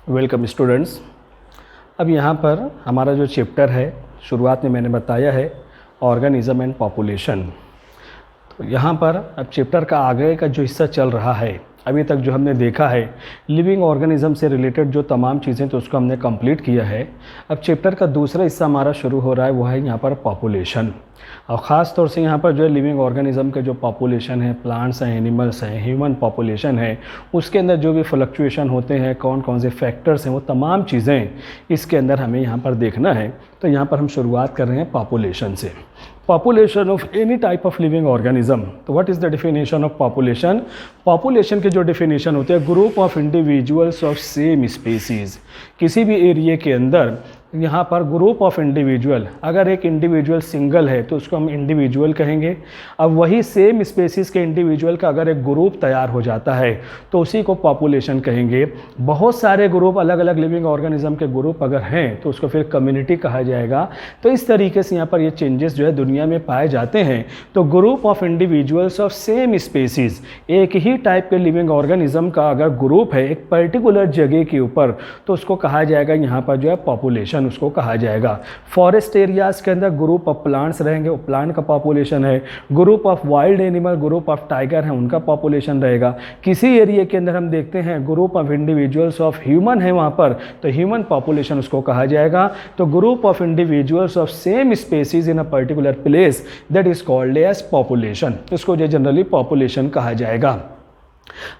Welcome students. अब यहाँ पर हमारा जो चैप्टर है, शुरुआत में मैंने बताया है ऑर्गेनिज्म एंड पॉपुलेशन। तो यहाँ पर अब चैप्टर का आगे का जो हिस्सा चल रहा है, अभी तक जो हमने देखा है लिविंग ऑर्गेनिज्म से रिलेटेड जो तमाम चीज़ें, तो उसको हमने कंप्लीट किया है। अब चैप्टर का दूसरा हिस्सा हमारा शुरू हो रहा है, वो है यहाँ पर पॉपुलेशन। और ख़ास तौर से यहाँ पर जो है लिविंग ऑर्गेनिज्म के जो पॉपुलेशन है, प्लांट्स हैं, एनिमल्स हैं, ह्यूमन पॉपुलेशन है, उसके अंदर जो भी फ्लक्चुएशन होते हैं, कौन कौन से फैक्टर्स हैं, वो तमाम चीज़ें इसके अंदर हमें यहाँ पर देखना है। तो यहाँ पर हम शुरुआत कर रहे हैं पॉपुलेशन से। Population of any type of living organism. तो what is the definition of population? Population के जो डेफिनेशन होते हैं, group of individuals of same species. किसी भी एरिया के अंदर यहाँ पर ग्रुप ऑफ इंडिविजुअल, अगर एक इंडिविजुअल सिंगल है तो उसको हम इंडिविजुअल कहेंगे। अब वही सेम स्पेसीज़ के इंडिविजुअल का अगर एक ग्रुप तैयार हो जाता है तो उसी को पॉपुलेशन कहेंगे। बहुत सारे ग्रुप, अलग अलग लिविंग ऑर्गेनिज्म के ग्रुप अगर हैं तो उसको फिर कम्युनिटी कहा जाएगा। तो इस तरीके से यहाँ पर ये चेंजेस जो है दुनिया में पाए जाते हैं। तो group of individuals of same species, एक ही टाइप के लिविंग ऑर्गेनिज्म का अगर ग्रुप है एक पर्टिकुलर जगह के ऊपर, तो उसको कहा जाएगा यहाँ पर जो है पॉपुलेशन, उसको कहा जाएगा। फॉरेस्ट एरियाज के अंदर ग्रुप ऑफ प्लांट्स रहेंगे, वो प्लांट का पॉपुलेशन है। Group of wild animal, group of tiger है, उनका पॉपुलेशन रहेगा। किसी एरिया के अंदर हम देखते हैं group of individuals of human है वहाँ पर, तो ह्यूमन पॉपुलेशन उसको कहा जाएगा। तो group of individuals of same species in a particular place, that is called as population. इसको जो जनरली पॉपुलेशन कहा जाएगा।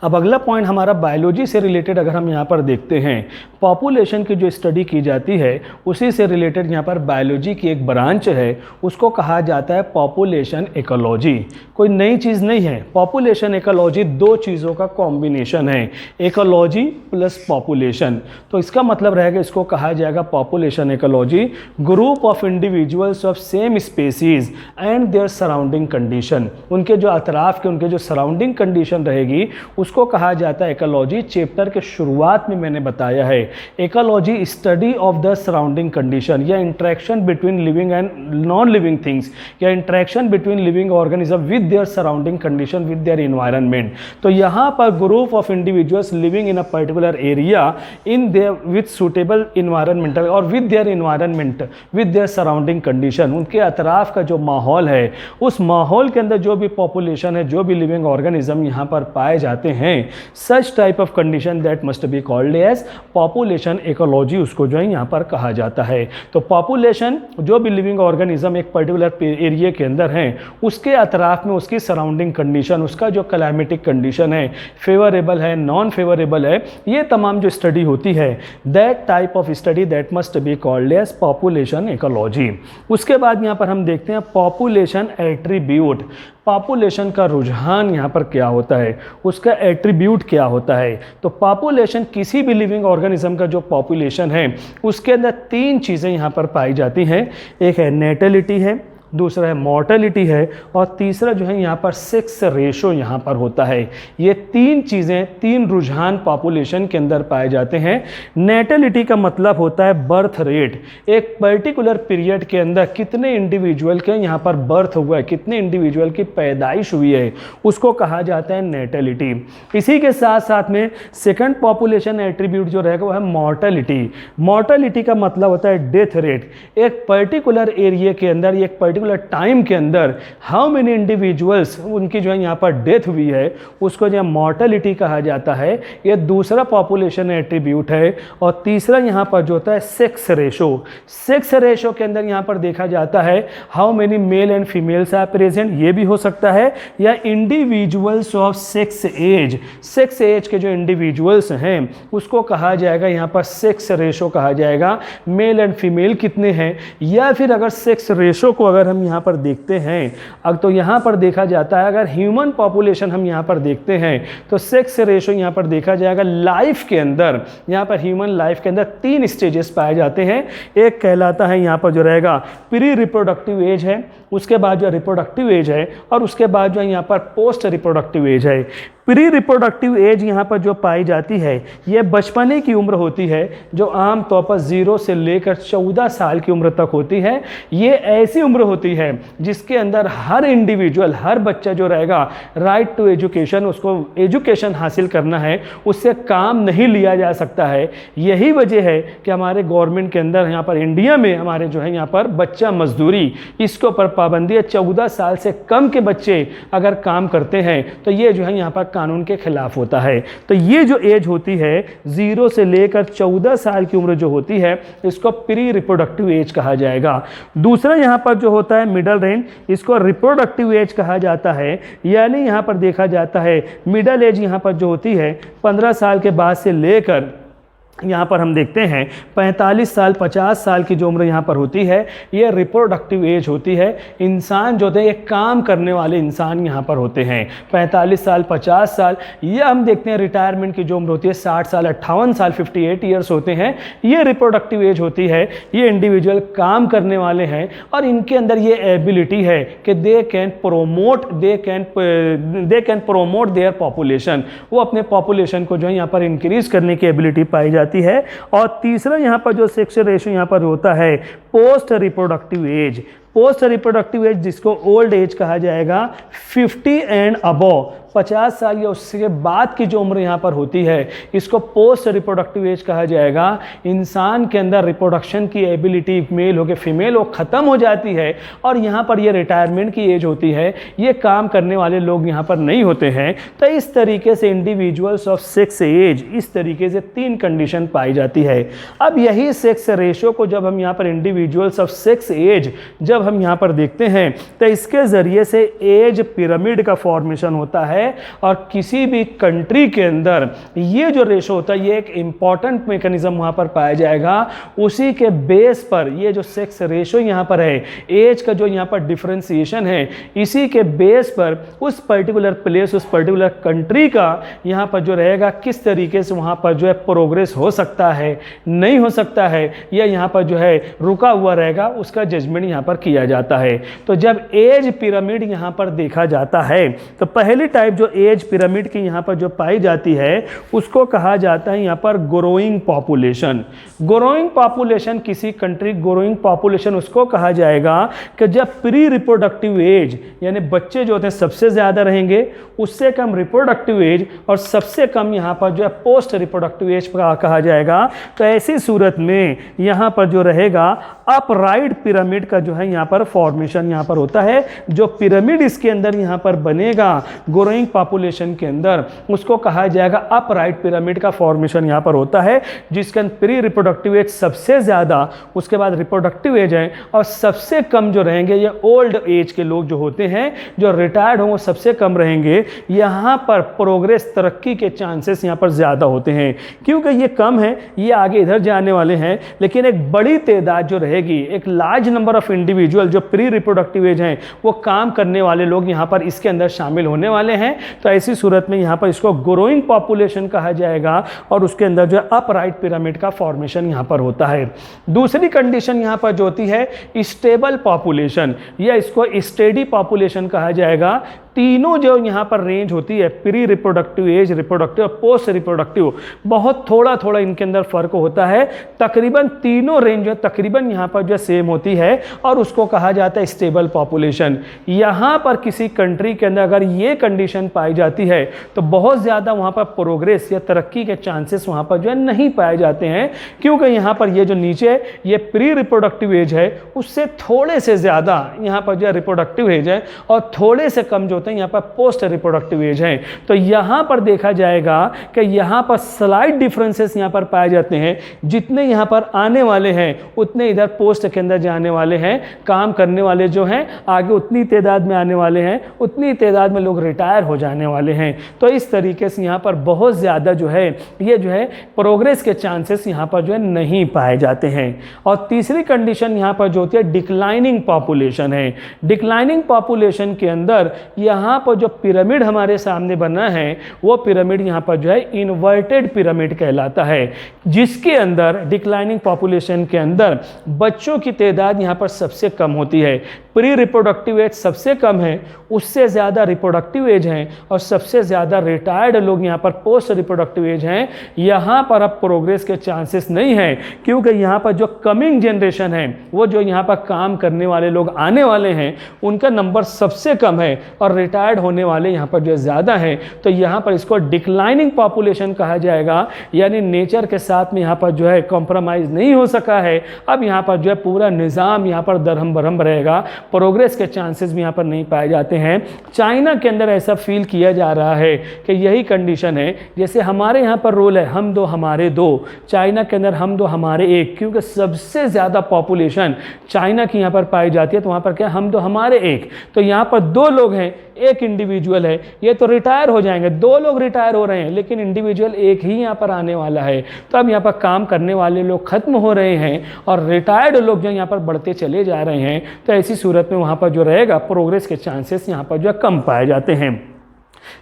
अब अगला पॉइंट हमारा बायोलॉजी से रिलेटेड अगर हम यहाँ पर देखते हैं, पॉपुलेशन की जो स्टडी की जाती है उसी से रिलेटेड यहाँ पर बायोलॉजी की एक ब्रांच है, उसको कहा जाता है पॉपुलेशन इकोलॉजी। कोई नई चीज़ नहीं है। पॉपुलेशन इकोलॉजी दो चीज़ों का कॉम्बिनेशन है, इकोलॉजी प्लस पॉपुलेशन। तो इसका मतलब रहेगा, इसको कहा जाएगा population ecology, group of individuals of same species and there surrounding condition. उनके जो अतराफ के, उनके जो सराउंडिंग कंडीशन रहेगी उसको कहा जाता है इकोलॉजी। चैप्टर के शुरुआत में मैंने बताया है, ecology study of the surrounding condition या interaction between living and non living things, या interaction between living organism with their surrounding condition, with their environment. तो यहाँ पर group of individuals living in a particular area in their with suitable environmental और with their environment, with their surrounding condition, उनके अतराफ का जो माहौल है उस माहौल के अंदर जो भी पॉपुलेशन है, जो भी लिविंग ऑर्गेनिज्म यहाँ पर पाए जाते हैं, such type of condition that must be called as population ecology, उसको जो है यहाँ पर कहा जाता है। तो पॉपुलेशन, जो भी लिविंग ऑर्गेनिज्म एक पर्टिकुलर एरिया के अंदर है, उसके अतराफ में उसकी सराउंडिंग कंडीशन, उसका जो क्लाइमेटिक कंडीशन है, फेवरेबल है, नॉन फेवरेबल है, ये तमाम जो स्टडी होती है, that type of study that must be called as population ecology. उसके बाद यहाँ पर हम देखते हैं पॉपुलेशन एट्रीब्यूट। पॉपुलेशन का रुझान यहाँ पर क्या होता है, उसका एट्रीब्यूट क्या होता है। तो पॉपुलेशन, किसी भी लिविंग ऑर्गेनिज्म का जो पॉपुलेशन है उसके अंदर तीन चीज़ें यहाँ पर पाई जाती हैं। एक है नेटेलिटी है, दूसरा है मॉर्टेलिटी है, और तीसरा जो है यहाँ पर सेक्स रेशो यहाँ पर होता है। ये तीन चीज़ें, तीन रुझान पॉपुलेशन के अंदर पाए जाते हैं। नेटेलिटी का मतलब होता है बर्थ रेट, एक पर्टिकुलर पीरियड के अंदर कितने इंडिविजुअल के यहाँ पर बर्थ हुआ है, कितने इंडिविजुअल की पैदाइश हुई है, उसको कहा जाता है नेटेलिटी। इसी के साथ साथ में सेकंड पॉपुलेशन एट्रीब्यूट जो रहेगा वो है मॉर्टेलिटी। मॉर्टेलिटी का मतलब होता है डेथ रेट, एक पर्टिकुलर एरिया के अंदर, एक पर्टिकुलर टाइम के अंदर हाउ मेनी इंडिविजुअल्स उनकी जो है यहाँ पर डेथ हुई है, उसको जो है मॉर्टेलिटी कहा जाता है। ये दूसरा पॉपुलेशन एट्रीब्यूट है। और तीसरा यहाँ पर जो होता है सेक्स रेशो। सेक्स रेशो के अंदर यहाँ पर देखा जाता है how many male and females are present, ये भी हो सकता है, या individuals of sex age. Sex age के जो इंडिविजुअल्स हैं उसको कहा जाएगा यहाँ पर सेक्स रेशो कहा जाएगा, मेल एंड फीमेल कितने हैं। या फिर अगर सेक्स रेशो को अगर हम यहाँ पर देखते हैं, अब तो यहाँ पर देखा जाता है, अगर ह्यूमन पॉपुलेशन हम यहाँ पर देखते हैं तो सेक्स रेशो यहाँ पर देखा जाएगा लाइफ के अंदर, यहाँ पर ह्यूमन लाइफ के अंदर तीन स्टेजेस पाए जाते हैं। एक कहलाता है यहाँ पर जो रहेगा प्री रिप्रोडक्टिव एज है, उसके बाद जो रिप्रोडक्टिव एज है, और उसके बाद जो यहाँ पर पोस्ट रिप्रोडक्टिव एज है। प्री रिप्रोडक्टिव एज यहाँ पर जो पाई जाती है ये बचपने की उम्र होती है, जो आमतौर पर 0 से लेकर 14 साल की उम्र तक होती है। ये ऐसी उम्र होती है जिसके अंदर हर इंडिविजुअल, हर बच्चा जो रहेगा, राइट टू एजुकेशन, उसको एजुकेशन हासिल करना है, उससे काम नहीं लिया जा सकता है। यही वजह है कि हमारे गवर्नमेंट के अंदर यहाँ पर इंडिया में हमारे जो है यहाँ पर बच्चा मजदूरी, इसके ऊपर पाबंदी है। 14 साल से कम के बच्चे अगर काम करते हैं तो ये जो है यहाँ पर कानून के खिलाफ होता है। तो ये जो एज होती है 0 से लेकर 14 साल की उम्र जो होती है, इसको प्री रिप्रोडक्टिव एज कहा जाएगा। दूसरा यहाँ पर जो होता है मिडल रेंज, इसको रिप्रोडक्टिव एज कहा जाता है। यानी यहाँ पर देखा जाता है मिडल एज यहाँ पर जो होती है 15 साल के बाद से लेकर यहाँ पर हम देखते हैं 45 साल 50 साल की जो उम्र यहाँ पर होती है, ये रिप्रोडक्टिव एज होती है। इंसान जो होते हैं, ये काम करने वाले इंसान यहाँ पर होते हैं। 45 साल 50 साल, ये हम देखते हैं रिटायरमेंट की जो उम्र होती है 60 साल 58 साल 58 ईयर्स होते हैं, ये रिप्रोडक्टिव एज होती है। ये इंडिविजुअल काम करने वाले हैं और इनके अंदर ये एबिलिटी है कि they can promote their population, वो अपने पॉपुलेशन को जो है यहाँ पर इंक्रीज करने की एबिलिटी पाई जाती है। और तीसरा यहाँ पर जो सेक्स रेशियो यहाँ पर होता है post reproductive age. Post reproductive age जिसको ओल्ड एज कहा जाएगा, 50 एंड अबव, 50 साल या उसके बाद की जो उम्र यहाँ पर होती है, इसको पोस्ट रिप्रोडक्टिव एज कहा जाएगा। इंसान के अंदर रिप्रोडक्शन की एबिलिटी मेल हो के फीमेल हो ख़त्म हो जाती है और यहाँ पर ये रिटायरमेंट की एज होती है, ये काम करने वाले लोग यहाँ पर नहीं होते हैं। तो इस तरीके से इंडिविजुअल्स ऑफ सेक्स एज, इस तरीके से 3 कंडीशन पाई जाती है। अब यही सेक्स रेशियो को जब हम यहाँ पर इंडिविजुअल्स ऑफ सेक्स एज जब हम यहाँ पर देखते हैं तो इसके ज़रिए से एज पिरामिड का फॉर्मेशन होता है। और किसी भी कंट्री के अंदर ये जो रेशो होता है, ये एक इंपॉर्टेंट मैकेनिज्म वहाँ पर पाया जाएगा। उसी के बेस पर ये जो सेक्स रेशो यहाँ पर है, एज का जो यहाँ पर डिफरेंशिएशन है, इसी के बेस पर उस पर्टिकुलर प्लेस, उस पर्टिकुलर कंट्री का यहाँ पर जो रहेगा, किस तरीके से वहाँ पर जो है प्रोग्रेस हो सकता है, नहीं हो सकता है, या यहाँ पर जो है रुका हुआ रहेगा, उसका जजमेंट यहाँ पर किया जाता है। तो जब एज पिरामिड यहाँ पर देखा जाता है तो पहली टाइप जो एज पिरामिड की यहाँ पर जो पाई जाती है उसको कहा जाता है यहाँ पर ग्रोइंग पॉपुलेशन। ग्रोइंग पॉपुलेशन किसी कंट्री, ग्रोइंग पॉपुलेशन उसको कहा जाएगा कि जब प्री रिप्रोडक्टिव एज यानी बच्चे जो होते हैं सबसे ज़्यादा रहेंगे, उससे कम रिप्रोडक्टिव एज और सबसे कम यहाँ पर जो है पोस्ट रिप्रोडक्टिव एज कहा जाएगा। तो ऐसी सूरत में यहाँ पर जो रहेगा अपराइट पिरामिड का जो है यहाँ पर फॉर्मेशन यहाँ पर होता है। जो पिरामिड इसके अंदर यहाँ पर बनेगा ग्रोइंग पॉपुलेशन के अंदर, उसको कहा जाएगा अपराइट पिरामिड का फॉर्मेशन यहाँ पर होता है, जिसके अंदर प्री रिप्रोडक्टिव एज सबसे ज़्यादा, उसके बाद रिप्रोडक्टिव एज है और सबसे कम जो रहेंगे ये ओल्ड एज के लोग जो होते हैं, जो रिटायर्ड होंगे, सबसे कम रहेंगे। यहाँ पर प्रोग्रेस, तरक्की के चांसेस यहाँ पर ज़्यादा होते हैं क्योंकि ये कम है, ये आगे इधर जाने वाले हैं, लेकिन एक बड़ी तादाद जो रहेगी, एक लार्ज नंबर ऑफ इंडिविजुअल जो प्री रिप्रोडक्टिव एज हैं, वो काम करने वाले लोग यहाँ पर इसके अंदर शामिल होने वाले हैं। तो ऐसी सूरत में यहाँ पर इसको ग्रोइंग पॉपुलेशन कहा जाएगा और उसके अंदर जो है अपराइट पिरामिड का फॉर्मेशन यहाँ पर होता है। दूसरी कंडीशन यहाँ पर जो होती है स्टेबल पॉपुलेशन या इसको स्टेडी पॉपुलेशन कहा जाएगा। तीनों जो यहाँ पर रेंज होती है, pre reproductive age, reproductive, post reproductive, बहुत थोड़ा थोड़ा इनके अंदर फर्क होता है। तकरीबन तीनों रेंज जो तकरीबन यहाँ पर जो सेम होती है और उसको कहा जाता है स्टेबल पॉपुलेशन। यहाँ पर किसी कंट्री के अंदर अगर ये कंडीशन पाई जाती है तो बहुत ज़्यादा वहाँ पर प्रोग्रेस या तरक्की के चांसेस वहाँ पर जो है नहीं पाए जाते हैं, क्योंकि यहाँ पर ये जो नीचे ये प्री रिप्रोडक्टिव एज है उससे थोड़े से ज़्यादा यहाँ पर जो रिप्रोडक्टिव एज है और थोड़े से कम जो यहाँ पर पोस्ट रिप्रोडक्टिव एज है। तो यहाँ पर देखा जाएगा कि यहाँ पर स्लाइड डिफरेंसेस यहाँ पर पाए जाते हैं। जितने यहाँ पर आने वाले हैं उतने इधर पोस्ट के अंदर जाने वाले हैं। काम करने वाले जो हैं आगे उतनी तादाद में आने वाले हैं, उतनी तादाद में लोग रिटायर हो जाने वाले हैं। तो इस तरीके से यहाँ पर बहुत ज़्यादा जो है ये जो है प्रोग्रेस के चांसेस यहाँ पर जो है नहीं पाए जाते हैं। और तीसरी कंडीशन यहाँ पर जो होती है डिक्लाइनिंग पॉपुलेशन है। डिक्लाइनिंग पॉपुलेशन के अंदर यहाँ पर जो पिरामिड हमारे सामने बना है वो पिरामिड यहाँ पर जो है इन्वर्टेड पिरामिड कहलाता है, जिसके अंदर डिक्लाइनिंग पॉपुलेशन के अंदर बच्चों की तादाद यहाँ पर सबसे कम होती है। प्री रिप्रोडक्टिव एज सबसे कम है, उससे ज़्यादा रिप्रोडक्टिव एज हैं और सबसे ज़्यादा रिटायर्ड लोग यहाँ पर पोस्ट रिप्रोडक्टिव एज हैं। यहाँ पर अब प्रोग्रेस के चांसेस नहीं हैं, क्योंकि यहाँ पर जो कमिंग जनरेशन है, वो जो यहाँ पर काम करने वाले लोग आने वाले हैं, उनका नंबर सबसे कम है और रिटायर्ड होने वाले यहाँ पर जो ज़्यादा हैं। तो यहाँ पर इसको डिक्लाइनिंग पॉपुलेशन कहा जाएगा, यानी नेचर के साथ में यहाँ पर जो है कॉम्प्रोमाइज़ नहीं हो सका है। अब यहाँ पर जो है पूरा निज़ाम यहाँ पर दरहम बरहम रहेगा, प्रोग्रेस के चांसेस भी यहाँ पर नहीं पाए जाते हैं। चाइना के अंदर ऐसा फील किया जा रहा है कि यही कंडीशन है, जैसे हमारे यहाँ पर रूल है हम दो हमारे दो, चाइना के अंदर हम दो हमारे एक, क्योंकि सबसे ज़्यादा पॉपुलेशन चाइना की यहाँ पर पाई जाती है। तो वहाँ पर क्या हम दो हमारे एक, तो यहाँ पर दो लोग हैं, एक इंडिविजुअल है, ये तो रिटायर हो जाएंगे, दो लोग रिटायर हो रहे हैं, लेकिन इंडिविजुअल एक ही यहाँ पर आने वाला है। तो अब यहाँ पर काम करने वाले लोग खत्म हो रहे हैं और रिटायर्ड लोग जो यहाँ पर बढ़ते चले जा रहे हैं। तो ऐसी सूरत में वहाँ पर जो रहेगा प्रोग्रेस के चांसेस यहाँ पर जो कम पाए जाते हैं।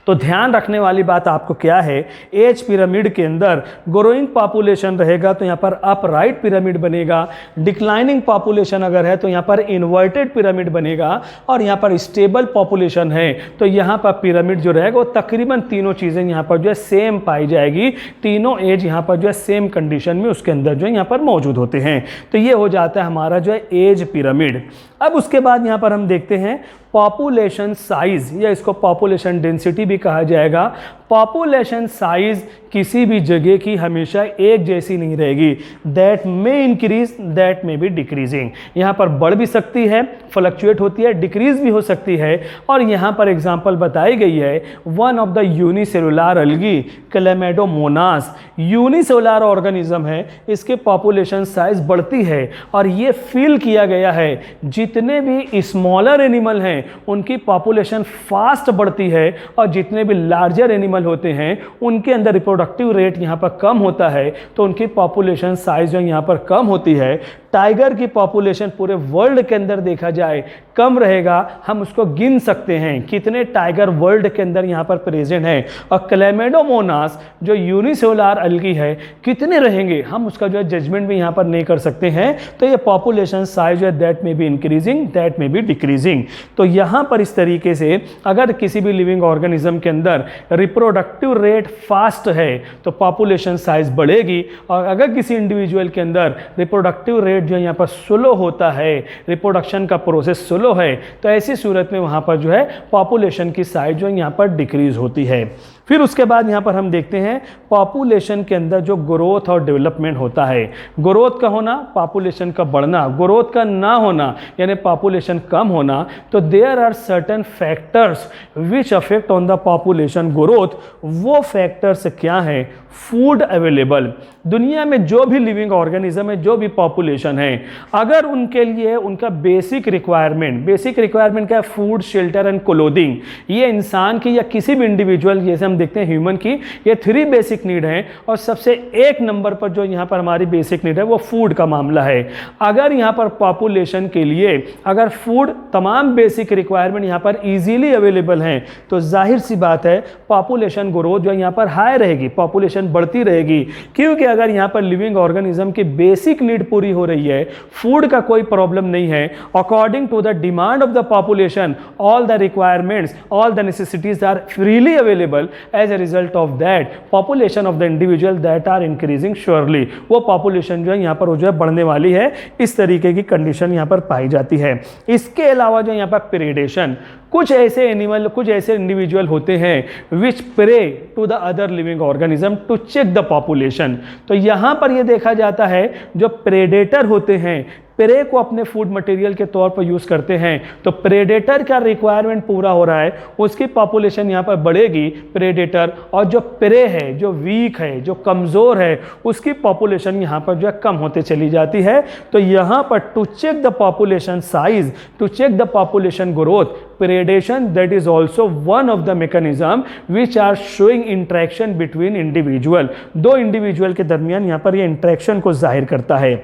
तो ध्यान रखने वाली बात आपको क्या है, एज पिरामिड के अंदर ग्रोइंग पॉपुलेशन रहेगा तो यहाँ पर अपराइट पिरामिड बनेगा, डिक्लाइनिंग पॉपुलेशन अगर है तो यहाँ पर इन्वर्टेड पिरामिड बनेगा, और यहाँ पर स्टेबल पॉपुलेशन है तो यहाँ पर पिरामिड जो रहेगा वो तकरीबन तीनों चीज़ें यहाँ पर जो है सेम पाई जाएगी, तीनों एज यहाँ पर जो है सेम कंडीशन में उसके अंदर जो है यहाँ पर मौजूद होते हैं। तो ये हो जाता है हमारा जो है एज पिरामिड। अब उसके बाद यहाँ पर हम देखते हैं पॉपुलेशन साइज, या इसको पॉपुलेशन डेंसिटी भी कहा जाएगा। पॉपुलेशन साइज किसी भी जगह की हमेशा एक जैसी नहीं रहेगी, that may increase that may be decreasing. यहाँ पर बढ़ भी सकती है, फ्लक्चुएट होती है, डिक्रीज भी हो सकती है। और यहाँ पर एग्जांपल बताई गई है, one of the unicellular algae chlamydomonas, unicellular organism है, इसके पॉपुलेशन साइज बढ़ती है। और ये फील किया गया है जितने भी स्मॉलर एनिमल हैं उनकी पॉपुलेशन फास्ट बढ़ती है, और जितने भी लार्जर एनिमल होते हैं उनके अंदर रिप्रोडक्टिव रेट यहाँ पर कम होता है, तो उनकी पॉपुलेशन साइज जो यहाँ पर कम होती है। टाइगर की पॉपुलेशन पूरे वर्ल्ड के अंदर देखा जाए कम रहेगा, हम उसको गिन सकते हैं कितने टाइगर वर्ल्ड के अंदर यहाँ पर प्रेजेंट हैं। और क्लेमेडोमोनास जो यूनिसेलुलर अलगी है कितने रहेंगे हम उसका जो है जजमेंट भी यहाँ पर नहीं कर सकते हैं। तो ये पॉपुलेशन साइज जो है दैट में बी इंक्रीजिंग दैट में बी डिक्रीजिंग। तो यहाँ पर इस तरीके से अगर किसी भी लिविंग ऑर्गेनिज्म के अंदर रिप्रोडक्टिव रेट फास्ट है तो पॉपुलेशन साइज बढ़ेगी, और अगर किसी इंडिविजुअल के अंदर रिप्रोडक्टिव रेट जो यहाँ पर स्लो होता है, रिप्रोडक्शन का प्रोसेस स्लो है, तो ऐसी सूरत में वहाँ पर जो है पॉपुलेशन की साइज जो यहाँ पर डिक्रीज होती है। फिर उसके बाद यहाँ पर हम देखते हैं पॉपुलेशन के अंदर जो ग्रोथ और डेवलपमेंट होता है, ग्रोथ का होना, पॉपुलेशन का बढ़ना, ग्रोथ का ना होना यानी पॉपुलेशन कम होना। तो there are certain factors which affect on the population growth. वो फैक्टर्स क्या हैं? फूड अवेलेबल, दुनिया में जो भी लिविंग ऑर्गेनिज्म है, जो भी पॉपुलेशन है, अगर उनके लिए उनका बेसिक रिक्वायरमेंट क्या है? Food, shelter and clothing. ये इंसान की या किसी भी इंडिविजुअल, जैसे हम देखते हैं ह्यूमन की, ये 3 बेसिक नीड हैं, और सबसे एक नंबर पर जो यहाँ पर हमारी बेसिक नीड है वो फूड का मामला है। अगर यहाँ पर पॉपुलेशन के लिए अगर फूड, तमाम बेसिक रिक्वायरमेंट यहाँ पर इजीली अवेलेबल हैं, तो जाहिर सी बात है पॉपुलेशन ग्रोथ जो यहाँ पर हाई रहेगी, पॉपुलेशन बढ़ती रहेगी। क्योंकि अगर यहाँ पर लिविंग ऑर्गेनिज्म की बेसिक नीड पूरी हो रही है, फूड का कोई प्रॉब्लम नहीं है, according to the demand of the population, all the requirements, all the necessities are freely available, as a result of that population of the individual that are increasing surely. वो population जो है यहाँ पर जो है बढ़ने वाली है। इस तरीके की कंडीशन यहाँ पर पाई जाती है। इसके अलावा जो यहाँ पर प्रेडेशन, कुछ ऐसे एनिमल, कुछ ऐसे इंडिविजुअल होते हैं which prey to the other living organism to check the population. तो यहाँ पर यह देखा जाता है जो प्रेडेटर होते हैं, प्रे को अपने फूड मटेरियल के तौर पर यूज़ करते हैं, तो प्रेडेटर का रिक्वायरमेंट पूरा हो रहा है, उसकी पॉपुलेशन यहाँ पर बढ़ेगी प्रेडेटर, और जो प्रे है, जो वीक है, जो कमज़ोर है, उसकी पॉपुलेशन यहाँ पर जो है कम होते चली जाती है। तो यहाँ पर to check the population size, to check the population growth, predation, that is also one of the mechanism which are showing interaction between individual, दो इंडिविजुअल के दरमियान यहाँ पर ये इंटरेक्शन को जाहिर करता है।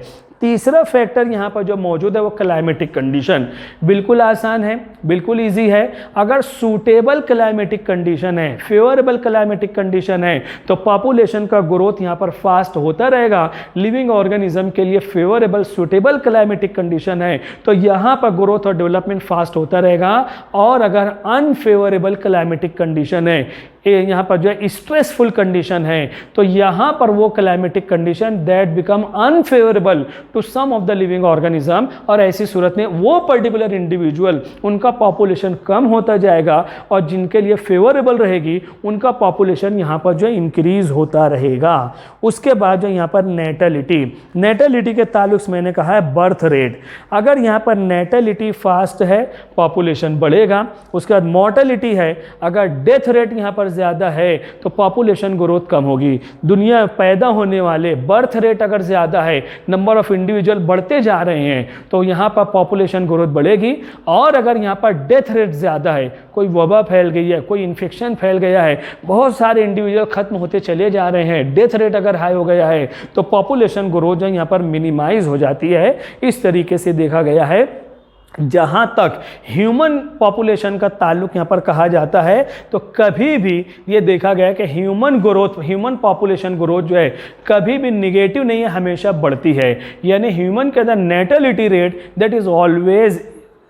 तीसरा फैक्टर यहाँ पर जो मौजूद है वो क्लाइमेटिक कंडीशन। बिल्कुल आसान है, बिल्कुल ईजी है। अगर सूटेबल क्लाइमेटिक कंडीशन है, फेवरेबल क्लाइमेटिक कंडीशन है, तो पॉपुलेशन का ग्रोथ यहाँ पर फास्ट होता रहेगा। लिविंग ऑर्गेनिज्म के लिए फेवरेबल सूटेबल क्लाइमेटिक कंडीशन है तो यहाँ पर ग्रोथ और डेवलपमेंट फास्ट होता रहेगा। और अगर अनफेवरेबल क्लाइमेटिक कंडीशन है, यहाँ पर जो है स्ट्रेसफुल कंडीशन है, तो यहाँ पर वो climatic condition that become unfavourable to some of the living organism, और ऐसी सूरत में वो पर्टिकुलर इंडिविजुअल उनका पॉपुलेशन कम होता जाएगा और जिनके लिए फेवरेबल रहेगी उनका पॉपुलेशन यहाँ पर जो है इंक्रीज होता रहेगा। उसके बाद जो यहाँ पर नेटेलिटी के ताल्लुक से मैंने कहा है बर्थ रेट। अगर यहाँ पर नेटेलिटी फास्ट है पॉपुलेशन बढ़ेगा। उसके बाद मोर्टेलिटी है, अगर डेथ रेट यहाँ पर ज़्यादा है तो पॉपुलेशन ग्रोथ कम होगी। दुनिया पैदा होने वाले बर्थ रेट अगर ज़्यादा है, नंबर ऑफ इंडिविजुअल बढ़ते जा रहे हैं, तो यहाँ पर पॉपुलेशन ग्रोथ बढ़ेगी। और अगर यहाँ पर डेथ रेट ज़्यादा है, कोई वबा फैल गई है, कोई इन्फेक्शन फैल गया है, बहुत सारे इंडिविजुअल खत्म होते चले जा रहे हैं, डेथ रेट अगर हाई हो गया है, तो पॉपुलेशन ग्रोथ जो यहाँ पर मिनिमाइज हो जाती है। इस तरीके से देखा गया है। जहाँ तक ह्यूमन पॉपुलेशन का ताल्लुक यहाँ पर कहा जाता है, तो कभी भी ये देखा गया है कि ह्यूमन पॉपुलेशन ग्रोथ जो है कभी भी निगेटिव नहीं है, हमेशा बढ़ती है। यानी ह्यूमन के अंदर natality rate that is always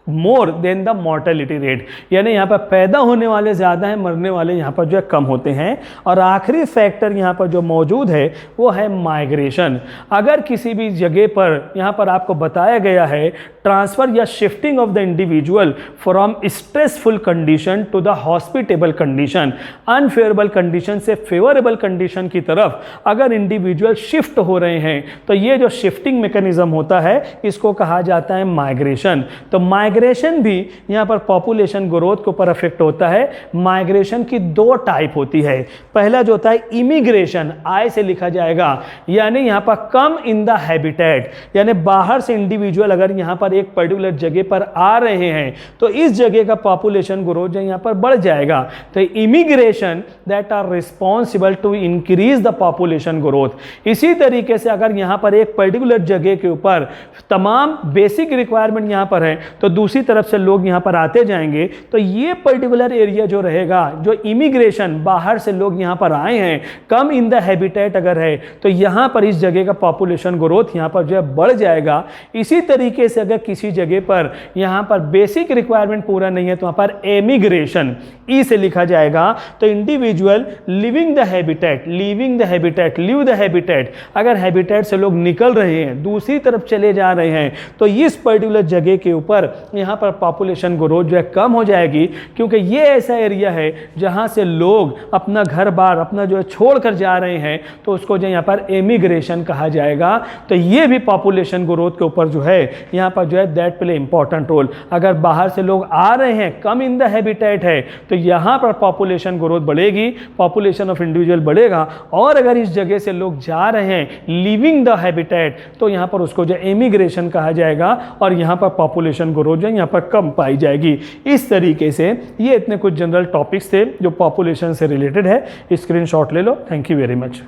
more than the mortality rate, यानी यहाँ पर पैदा होने वाले ज़्यादा हैं, मरने वाले यहाँ पर जो है कम होते हैं। और आखिरी फैक्टर यहाँ पर जो मौजूद है वो है माइग्रेशन। अगर किसी भी जगह पर यहाँ पर आपको बताया गया है ट्रांसफ़र या shifting of the individual from stressful condition to the hospitable condition, unfavourable condition से फेवरेबल कंडीशन की तरफ अगर इंडिविजुअल शिफ्ट हो रहे हैं, तो ये जो शिफ्टिंग मैकेनिज्म होता है इसको कहा जाता है माइग्रेशन। तो माइग्रेशन भी यहाँ पर पॉपुलेशन ग्रोथ के ऊपर अफेक्ट होता है। माइग्रेशन की दो टाइप होती है। पहला जो होता है इमिग्रेशन, आई से लिखा जाएगा, यानी यहाँ पर कम इन द हैबिटेट, यानी बाहर से इंडिविजुअल अगर यहाँ पर एक पर्टिकुलर जगह पर आ रहे हैं तो इस जगह का पॉपुलेशन ग्रोथ जो यहाँ पर बढ़ जाएगा। तो immigration that are responsible to increase the population growth. इसी तरीके से अगर यहाँ पर एक पर्टिकुलर जगह के ऊपर तमाम बेसिक रिक्वायरमेंट यहाँ पर है तो दूसरी तरफ से लोग यहाँ पर आते जाएंगे, तो ये पर्टिकुलर एरिया जो रहेगा, जो इमिग्रेशन बाहर से लोग यहाँ पर आए हैं, कम इन द हैबिटेट अगर है, तो यहाँ पर इस जगह का पॉपुलेशन ग्रोथ यहाँ पर जो है बढ़ जाएगा। इसी तरीके से अगर किसी जगह पर यहाँ पर बेसिक रिक्वायरमेंट पूरा नहीं है तो वहाँ पर एमिग्रेशन, ई से लिखा जाएगा, तो individual living the habitat, leave the habitat, अगर हैबिटेट से लोग निकल रहे हैं, दूसरी तरफ चले जा रहे हैं, तो इस पर्टिकुलर जगह के ऊपर यहाँ पर पॉपुलेशन ग्रोथ जो है कम हो जाएगी, क्योंकि ये ऐसा एरिया है जहाँ से लोग अपना घर बार अपना जो है छोड़ कर जा रहे हैं, तो उसको जो यहाँ पर एमिग्रेशन कहा जाएगा। तो ये भी पॉपुलेशन ग्रोथ के ऊपर जो है यहाँ पर जो है दैट प्ले इंपॉर्टेंट रोल। अगर बाहर से लोग आ रहे हैं, कम इन द हैबिटेट है, तो यहाँ पर पॉपुलेशन ग्रोथ बढ़ेगी, पॉपुलेशन ऑफ इंडिविजुअल बढ़ेगा। और अगर इस जगह से लोग जा रहे हैं लिविंग द हैबिटेट, तो यहाँ पर उसको जो एमिग्रेशन कहा जाएगा और यहाँ पर पॉपुलेशन ग्रोथ जो यहाँ पर कम पाई जाएगी। इस तरीके से ये इतने कुछ जनरल टॉपिक्स थे जो पॉपुलेशन से रिलेटेड है। स्क्रीनशॉट ले लो। Thank you very much.